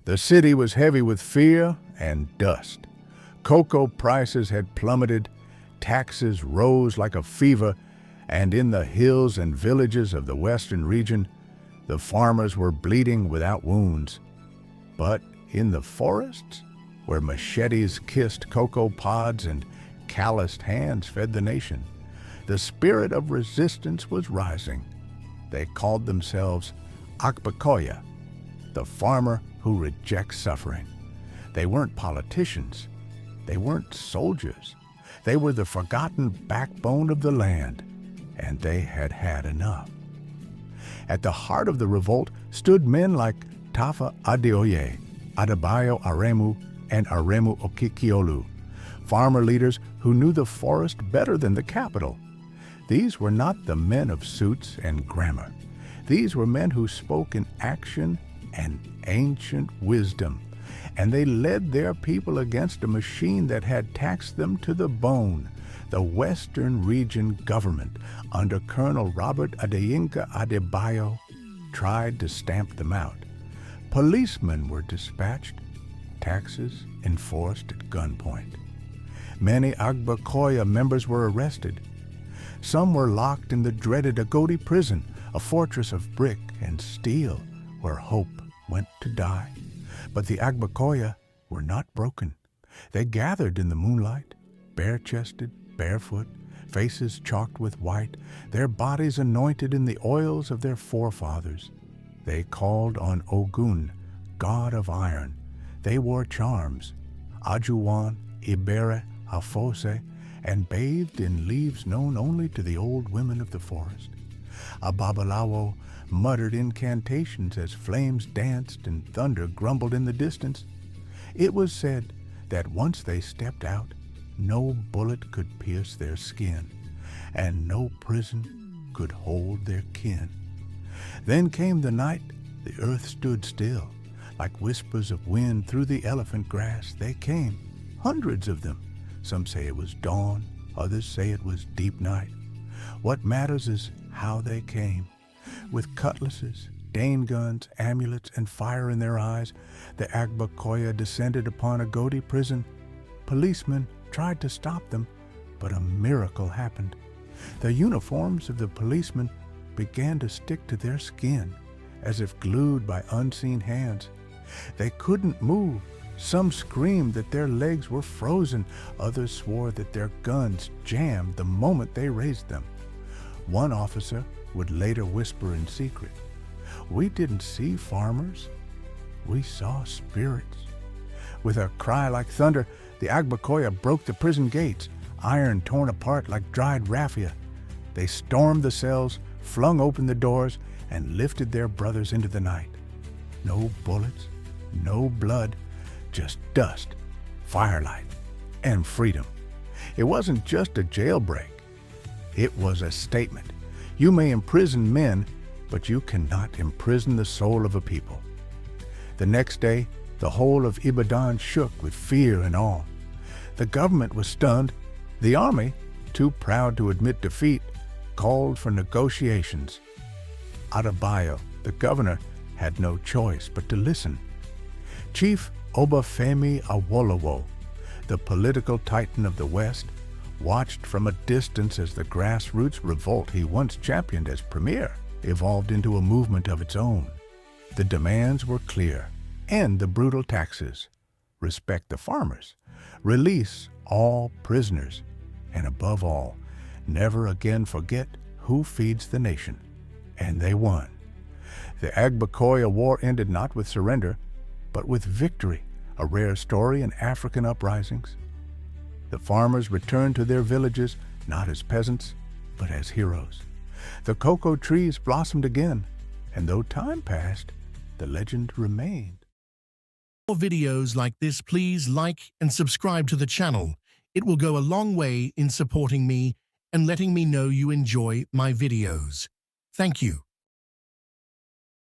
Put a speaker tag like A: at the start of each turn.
A: The city was heavy with fear and dust. Cocoa prices had plummeted, taxes rose like a fever, and in the hills and villages of the western region, the farmers were bleeding without wounds. But in the forests, where machetes kissed cocoa pods and calloused hands fed the nation, the spirit of resistance was rising. They called themselves Agbekoya, the farmer who rejects suffering. They weren't politicians. They weren't soldiers. They were the forgotten backbone of the land, and they had had enough. At the heart of the revolt stood men like Tafa Adeoye, Adebayo Aremu, and Aremu Okikiola, farmer leaders who knew the forest better than the capital. These were not the men of suits and grammar. These were men who spoke in action and ancient wisdom, and they led their people against a machine that had taxed them to the bone. The Western Region government, under Colonel Robert Adeyinka Adebayo, tried to stamp them out. Policemen were dispatched, taxes enforced at gunpoint. Many Agbekoya members were arrested. Some were locked in the dreaded Agodi prison, a fortress of brick and steel where hope went to die. But the Agbekoya were not broken. They gathered in the moonlight, bare-chested, barefoot, faces chalked with white, their bodies anointed in the oils of their forefathers. They called on Ogun, god of iron. They wore charms, Ajuwan, Ibere, Afose, and bathed in leaves known only to the old women of the forest. A Babalawo muttered incantations as flames danced and thunder grumbled in the distance. It was said that once they stepped out, no bullet could pierce their skin, and no prison could hold their kin. Then came the night. The earth stood still. Like whispers of wind through the elephant grass, they came, hundreds of them. Some say it was dawn, others say it was deep night. What matters is how they came. With cutlasses, Dane guns, amulets, and fire in their eyes, the Agbekoya descended upon Agodi prison. Policemen tried to stop them, but a miracle happened. The uniforms of the policemen began to stick to their skin, as if glued by unseen hands. They couldn't move. Some screamed that their legs were frozen. Others swore that their guns jammed the moment they raised them. One officer would later whisper in secret, "We didn't see farmers. We saw spirits." With a cry like thunder, the Agbekoya broke the prison gates, iron torn apart like dried raffia. They stormed the cells, flung open the doors, and lifted their brothers into the night. No bullets, no blood, just dust, firelight, and freedom. It wasn't just a jailbreak. It was a statement. You may imprison men, but you cannot imprison the soul of a people. The next day, the whole of Ibadan shook with fear and awe. The government was stunned. The army, too proud to admit defeat, called for negotiations. Adebayo, the governor, had no choice but to listen. Chief Obafemi Awolowo, the political titan of the West, watched from a distance as the grassroots revolt he once championed as premier evolved into a movement of its own. The demands were clear: end the brutal taxes, respect the farmers, release all prisoners, and above all, never again forget who feeds the nation. And they won. The Agbekoya War ended not with surrender, but with victory, a rare story in African uprisings. The farmers returned to their villages not as peasants, but as heroes. The cocoa trees blossomed again, and though time passed, the legend remained.
B: For more videos like this, please like and subscribe to the channel. It will go a long way in supporting me and letting me know you enjoy my videos. Thank you.